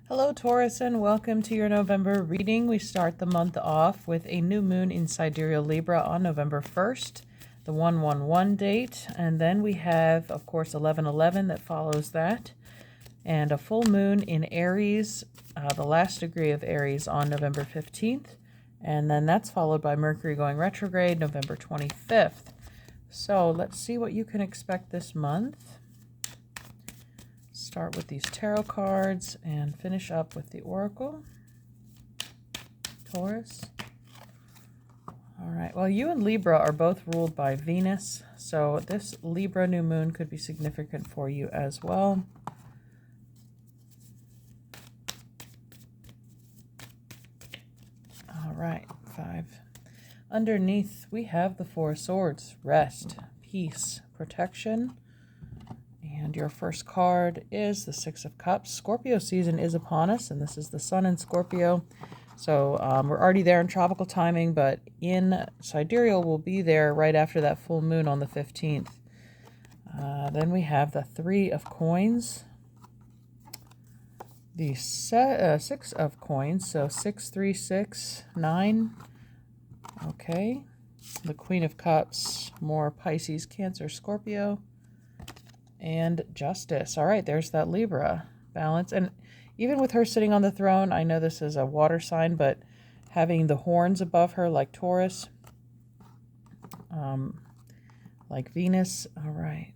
Hello, Taurus, and welcome to your November reading. We start the month off with a new moon in Sidereal Libra on November 1st, the 111 date. And then we have, of course, 1111 that follows that. And a full moon in Aries, the last degree of Aries on November 15th. And then that's followed by Mercury going retrograde November 25th. So let's see what you can expect this month. Start with these tarot cards and finish up with the oracle. Taurus. All right, well, you and Libra are both ruled by Venus, so this Libra new moon could be significant for you as well. All right, 5. Underneath, we have the Four of Swords: rest, peace, protection. And your first card is the Six of Cups. Scorpio season is upon us, and this is the Sun in Scorpio. So we're already there in tropical timing, but in Sidereal, we'll be there right after that full moon on the 15th. Then we have the Three of Coins. The Six of Coins, so 6, 3, 6, 9. Okay. The Queen of Cups, more Pisces, Cancer, Scorpio. And Justice. All right, there's that Libra balance. And even with her sitting on the throne, I know this is a water sign, but having the horns above her like Taurus, like Venus. All right.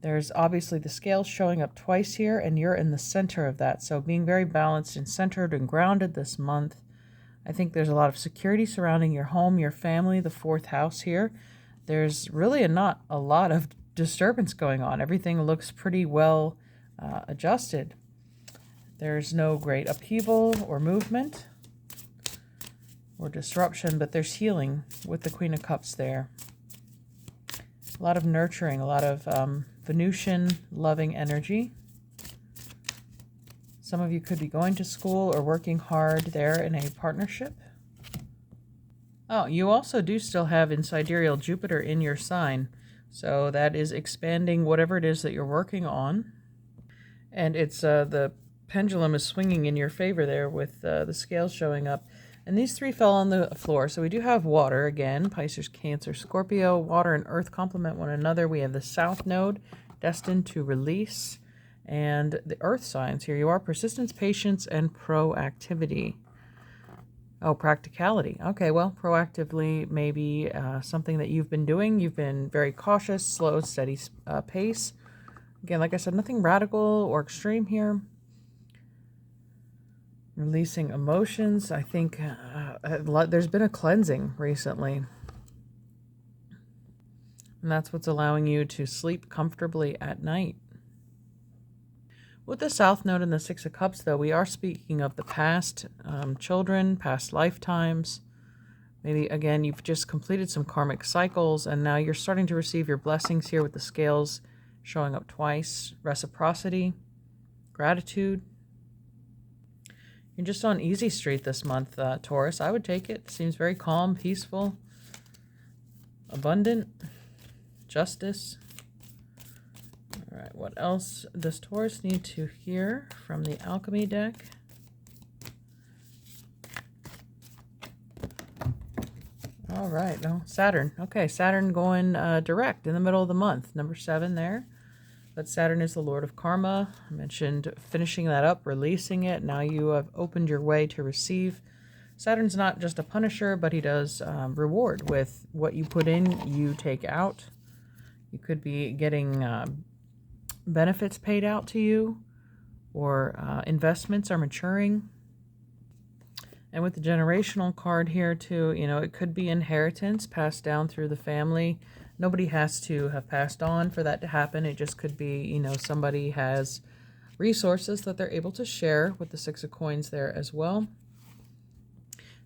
There's obviously the scales showing up twice here, and you're in the center of that. So being very balanced and centered and grounded this month. I think there's a lot of security surrounding your home, your family, the fourth house here. There's really not a lot of disturbance going on. Everything looks pretty well adjusted. There's no great upheaval or movement or disruption, but there's healing with the Queen of Cups there. A lot of nurturing, a lot of Venusian loving energy. Some of you could be going to school or working hard there in a partnership. Oh, you also do still have in Sidereal Jupiter in your sign. So that is expanding whatever it is that you're working on. And it's the pendulum is swinging in your favor there with the scales showing up. And these three fell on the floor. So we do have water again. Pisces, Cancer, Scorpio. Water and earth complement one another. We have the South Node, destined to release. And the earth signs. Here you are: persistence, patience, and proactivity. Oh, practicality. Okay, well, proactively, maybe something that you've been doing. You've been very cautious, slow, steady pace. Again, like I said, nothing radical or extreme here. Releasing emotions. I think there's been a cleansing recently. And that's what's allowing you to sleep comfortably at night. With the South Node and the Six of Cups, though, we are speaking of the past, children, past lifetimes. Maybe, again, you've just completed some karmic cycles, and now you're starting to receive your blessings here with the scales showing up twice. Reciprocity, gratitude. You're just on easy street this month, Taurus. I would take it. Seems very calm, peaceful, abundant, justice. All right, what else does Taurus need to hear from the Alchemy deck? All right, no, Saturn. Okay, Saturn going direct in the middle of the month, number 7 there. But Saturn is the Lord of Karma. I mentioned finishing that up, releasing it. Now you have opened your way to receive. Saturn's not just a punisher, but he does reward. With what you put in, you take out. You could be getting benefits paid out to you, or investments are maturing. And with the generational card here too, it could be inheritance passed down through the family. Nobody has to have passed on for that to happen. It just could be, somebody has resources that they're able to share, with the Six of Coins there as well.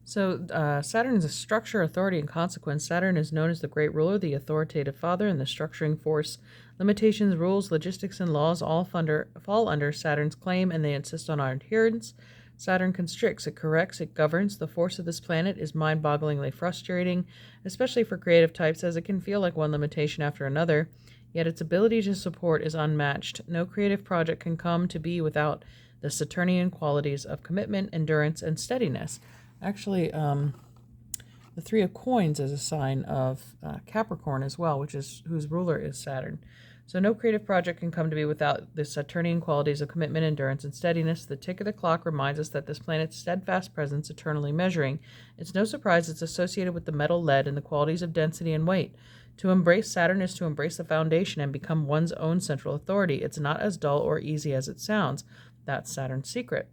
So Saturn is a structure, authority, and consequence. Saturn is known as the great ruler, the authoritative father, and the structuring force. Limitations, rules, logistics, and laws all fall under Saturn's claim, and they insist on our adherence. Saturn constricts, it corrects, it governs. The force of this planet is mind-bogglingly frustrating, especially for creative types, as it can feel like one limitation after another. yet its ability to support is unmatched. No creative project can come to be without the Saturnian qualities of commitment, endurance, and steadiness. Actually, the Three of Coins is a sign of Capricorn as well, whose ruler is Saturn. So no creative project can come to be without the Saturnian qualities of commitment, endurance, and steadiness. The tick of the clock reminds us that this planet's steadfast presence, eternally measuring. It's no surprise it's associated with the metal lead and the qualities of density and weight. To embrace Saturn is to embrace the foundation and become one's own central authority. It's not as dull or easy as it sounds. That's Saturn's secret.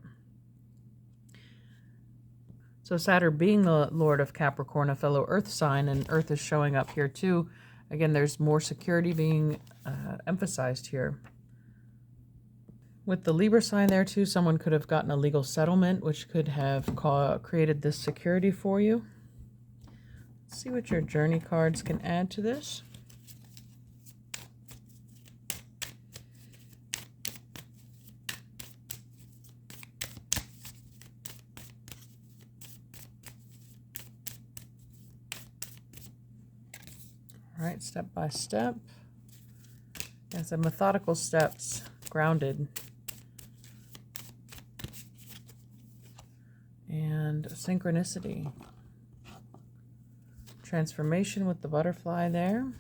So Saturn being the Lord of Capricorn, a fellow Earth sign, and Earth is showing up here too. Again, there's more security being emphasized here. With the Libra sign there too, someone could have gotten a legal settlement, which could have created this security for you. Let's see what your journey cards can add to this. All right, step by step. As a methodical steps, grounded. And synchronicity. Transformation with the butterfly there.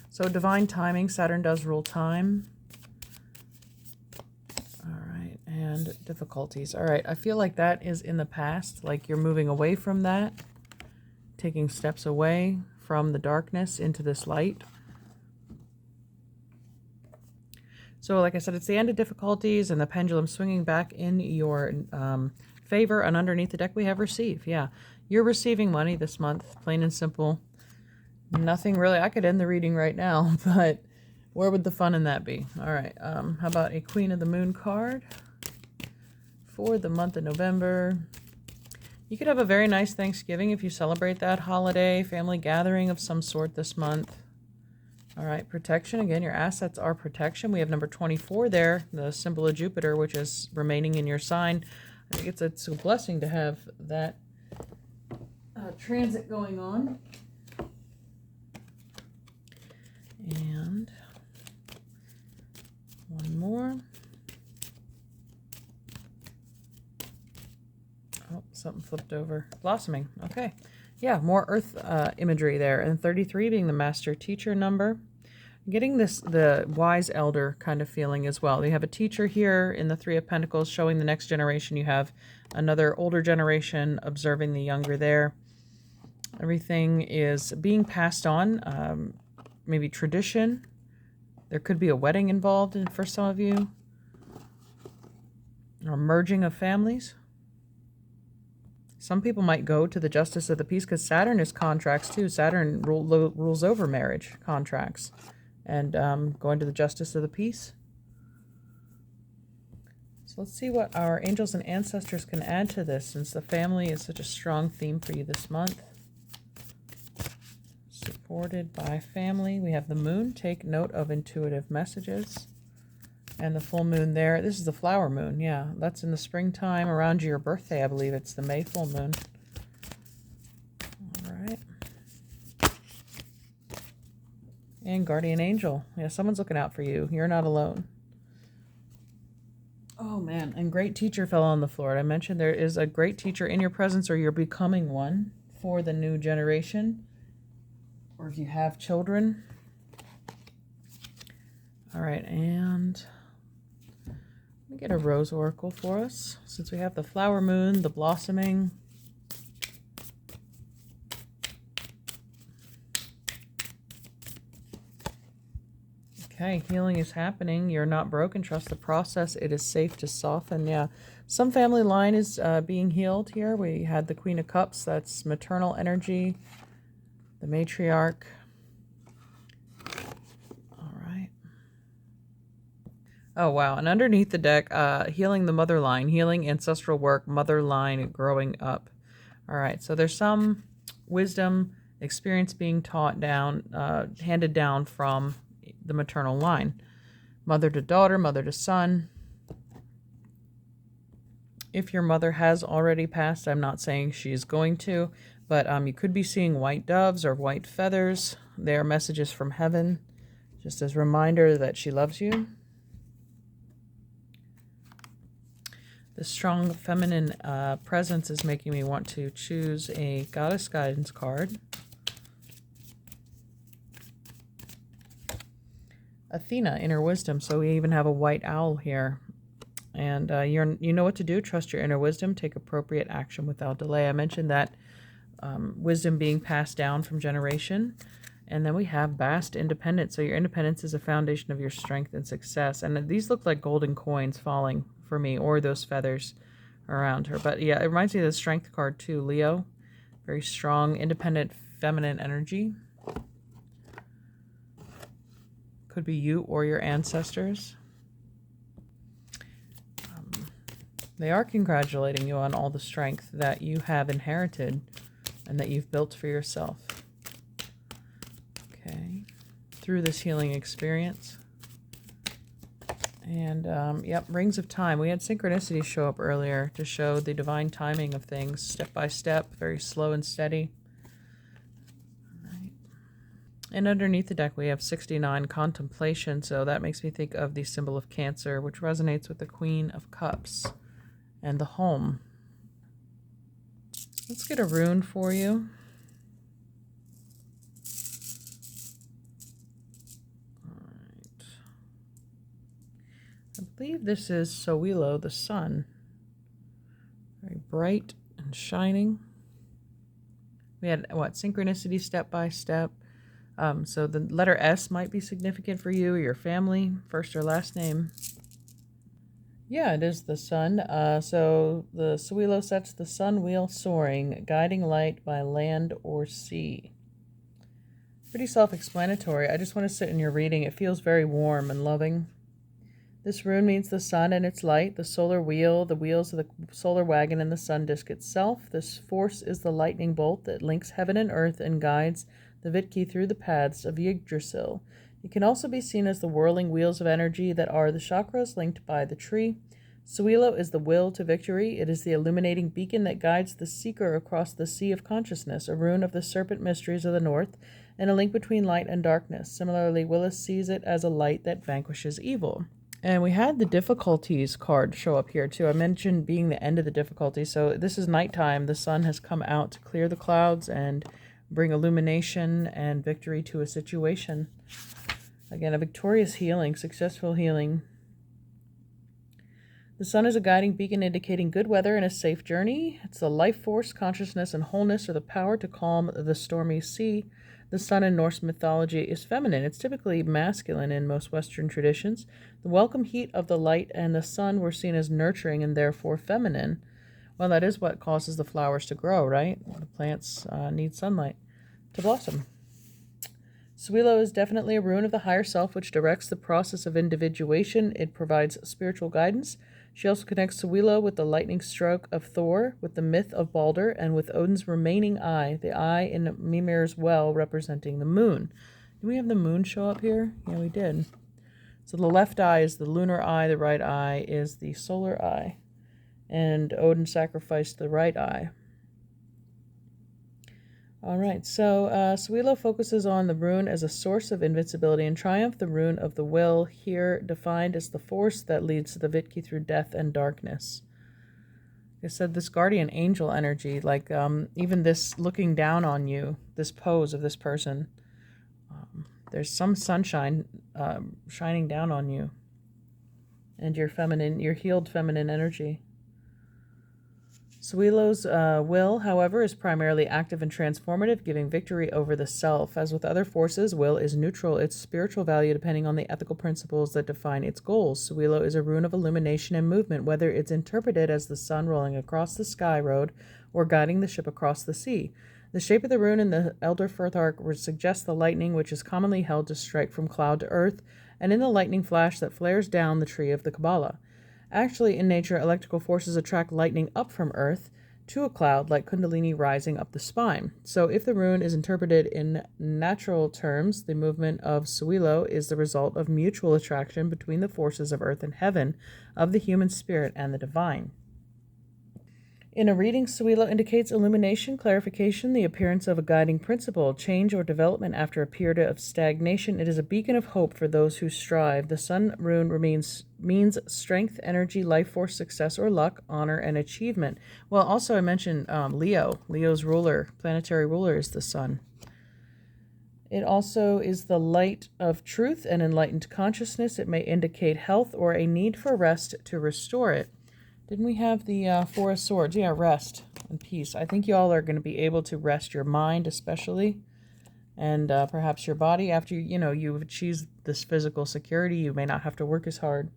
So divine timing, Saturn does rule time. All right, and difficulties. All right, I feel like that is in the past, like you're moving away from that, taking steps away from the darkness into this light. So like I said, it's the end of difficulties and the pendulum swinging back in your favor. And underneath the deck we have receive. Yeah, you're receiving money this month, plain and simple. Nothing really. I could end the reading right now, but where would the fun in that be? All right, how about a Queen of the Moon card for the month of November? You could have a very nice Thanksgiving if you celebrate that holiday, family gathering of some sort this month. All right, protection. Again, your assets are protection. We have number 24 there, the symbol of Jupiter, which is remaining in your sign. I think it's a blessing to have that transit going on. And one more. Oh, something flipped over. Blossoming. Okay. Yeah, more earth imagery there. And 33 being the master teacher number. Getting the wise elder kind of feeling as well. You have a teacher here in the Three of Pentacles showing the next generation. You have another older generation observing the younger there. Everything is being passed on. Maybe tradition. There could be a wedding involved for some of you. Or merging of families. Some people might go to the Justice of the Peace because Saturn is contracts too. Saturn rules over marriage contracts. And going to the Justice of the Peace. So let's see what our angels and ancestors can add to this, since the family is such a strong theme for you this month. Supported by family. We have the moon. Take note of intuitive messages. And the full moon there. This is the flower moon. Yeah, that's in the springtime around your birthday, I believe. It's the May full moon. All right. And guardian angel. Yeah, someone's looking out for you. You're not alone. Oh, man. And great teacher fell on the floor. I mentioned there is a great teacher in your presence, or you're becoming one for the new generation. Or if you have children. All right, and let me get a rose oracle for us, since we have the flower moon, the blossoming. Okay, healing is happening. You're not broken. Trust the process. It is safe to soften. Yeah, some family line is being healed here. We had the Queen of Cups. That's maternal energy. The matriarch. Oh, wow. And underneath the deck, healing the mother line, healing ancestral work, mother line growing up. All right. So there's some wisdom, experience being taught down, handed down from the maternal line. Mother to daughter, mother to son. If your mother has already passed, I'm not saying she's going to, but you could be seeing white doves or white feathers. They are messages from heaven. just as a reminder that she loves you. The strong feminine presence is making me want to choose a goddess guidance card. Athena, inner wisdom. So we even have a white owl here. And you know what to do. Trust your inner wisdom. Take appropriate action without delay. I mentioned that wisdom being passed down from generation. And then we have vast independence. So your independence is a foundation of your strength and success. And these look like golden coins falling for me, or those feathers around her. But yeah, it reminds me of the strength card too, Leo. Very strong, independent, feminine energy. Could be you or your ancestors. They are congratulating you on all the strength that you have inherited and that you've built for yourself. Okay. Through this healing experience. And, yep, rings of time. We had synchronicity show up earlier to show the divine timing of things, step by step, very slow and steady. All right. And underneath the deck, we have 69, contemplation. So that makes me think of the symbol of Cancer, which resonates with the Queen of Cups and the home. Let's get a rune for you. I believe this is Sowilo, the sun. Very bright and shining. We had, synchronicity step by step. So the letter S might be significant for you or your family, first or last name. Yeah, it is the sun. So the Sowilo sets the sun wheel soaring, guiding light by land or sea. Pretty self-explanatory. I just want to sit in your reading. It feels very warm and loving. This rune means the sun and its light, the solar wheel, the wheels of the solar wagon, and the sun disk itself. This force is the lightning bolt that links heaven and earth and guides the Vitki through the paths of Yggdrasil. It can also be seen as the whirling wheels of energy that are the chakras linked by the tree. Sowilo is the will to victory. It is the illuminating beacon that guides the seeker across the sea of consciousness, a rune of the serpent mysteries of the north, and a link between light and darkness. Similarly, Willis sees it as a light that vanquishes evil. And we had the difficulties card show up here too. I mentioned being the end of the difficulty. So this is nighttime. The sun has come out to clear the clouds and bring illumination and victory to a situation. Again, a victorious healing, successful healing. The sun is a guiding beacon indicating good weather and a safe journey. It's the life force, consciousness, and wholeness, or the power to calm the stormy sea. The sun in Norse mythology is feminine. It's typically masculine in most Western traditions. The welcome heat of the light and the sun were seen as nurturing and therefore feminine. Well, that is what causes the flowers to grow, right? The plants need sunlight to blossom. Sowilo is definitely a rune of the higher self, which directs the process of individuation. It provides spiritual guidance. She also connects Sowilo with the lightning stroke of Thor, with the myth of Balder, and with Odin's remaining eye, the eye in Mimir's well representing the moon. Did we have the moon show up here? Yeah, we did. So the left eye is the lunar eye, the right eye is the solar eye, and Odin sacrificed the right eye. All right, so Sowilo focuses on the rune as a source of invincibility and triumph, the rune of the will, here defined as the force that leads the Vitki through death and darkness. Like I said, this guardian angel energy, like even this looking down on you, this pose of this person, there's some sunshine shining down on you and your feminine, your healed feminine energy. Sowilo's will, however, is primarily active and transformative, giving victory over the self. As with other forces, will is neutral, its spiritual value depending on the ethical principles that define its goals. Sowilo is a rune of illumination and movement, whether it's interpreted as the sun rolling across the sky road or guiding the ship across the sea. The shape of the rune in the Elder Firth arc would suggest the lightning, which is commonly held to strike from cloud to earth, and in the lightning flash that flares down the tree of the Kabbalah. Actually, in nature, electrical forces attract lightning up from Earth to a cloud like Kundalini rising up the spine. So if the rune is interpreted in natural terms, the movement of Sowilo is the result of mutual attraction between the forces of Earth and Heaven, of the human spirit and the divine. In a reading, Suilo indicates illumination, clarification, the appearance of a guiding principle, change or development after a period of stagnation. It is a beacon of hope for those who strive. The sun rune means strength, energy, life force, success or luck, honor, and achievement. Well, also I mentioned Leo. Leo's ruler, planetary ruler, is the sun. It also is the light of truth and enlightened consciousness. It may indicate health or a need for rest to restore it. Didn't we have the Four of Swords? Yeah, rest and peace. I think y'all are going to be able to rest your mind especially, and perhaps your body. After you've achieved this physical security, you may not have to work as hard.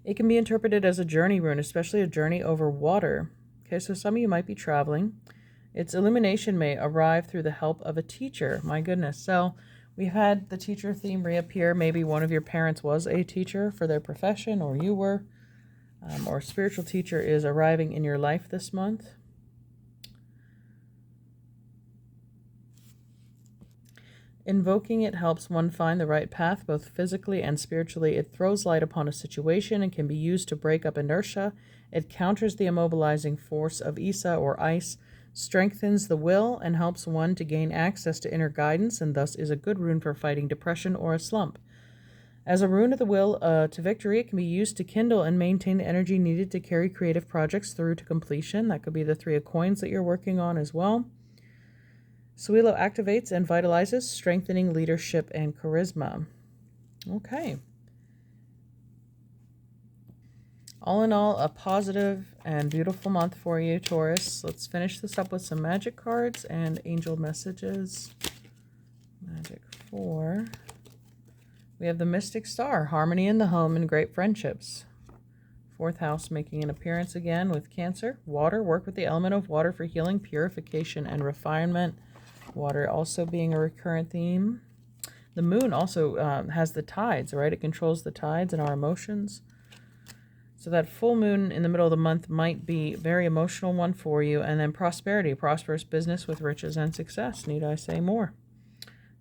It can be interpreted as a journey rune, especially a journey over water. Okay, so some of you might be traveling. Its illumination may arrive through the help of a teacher. My goodness. So we've had the teacher theme reappear. Maybe one of your parents was a teacher for their profession, or you were, or a spiritual teacher is arriving in your life this month. Invoking it helps one find the right path, both physically and spiritually. It throws light upon a situation and can be used to break up inertia. It counters the immobilizing force of Isa or ice, strengthens the will, and helps one to gain access to inner guidance, and thus is a good rune for fighting depression or a slump. As a rune of the will to victory, it can be used to kindle and maintain the energy needed to carry creative projects through to completion. That could be the Three of Coins that you're working on as well. Suilo activates and vitalizes, strengthening leadership and charisma. Okay. All in all, a positive and beautiful month for you, Taurus. Let's finish this up with some magic cards and angel messages. Magic 4. We have the Mystic Star, harmony in the home and great friendships. 4th house making an appearance again with Cancer. Water, work with the element of water for healing, purification, and refinement. Water also being a recurrent theme. The moon also has the tides, right? It controls the tides and our emotions. So that full moon in the middle of the month might be a very emotional one for you. And then prosperity, prosperous business with riches and success. Need I say more?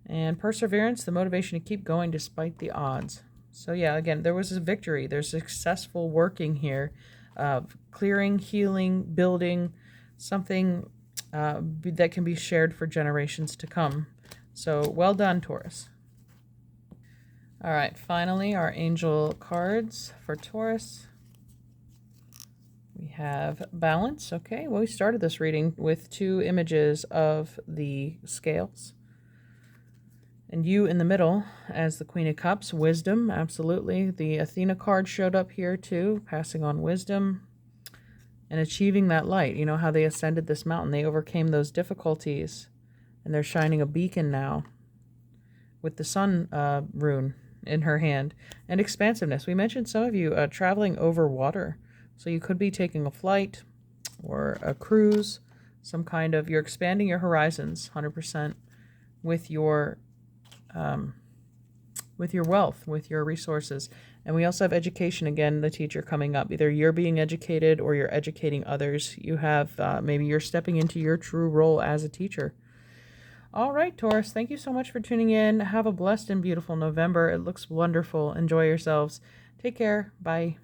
And perseverance, the motivation to keep going despite the odds. So yeah, again, there was a victory. There's successful working here of clearing, healing, building something that can be shared for generations to come. So well done, Taurus. All right, finally, our angel cards for Taurus. We have balance. Okay, well, we started this reading with 2 images of the scales. And you in the middle as the Queen of Cups, wisdom, absolutely. The Athena card showed up here too, passing on wisdom and achieving that light. You know how they ascended this mountain. They overcame those difficulties, and they're shining a beacon now with the sun rune in her hand. And expansiveness. We mentioned some of you traveling over water. So you could be taking a flight or a cruise, some kind of, you're expanding your horizons 100% with your wealth, with your resources. And we also have education, again, the teacher coming up. Either you're being educated or you're educating others. You have, maybe you're stepping into your true role as a teacher. All right, Taurus, thank you so much for tuning in. Have a blessed and beautiful November. It looks wonderful. Enjoy yourselves. Take care. Bye.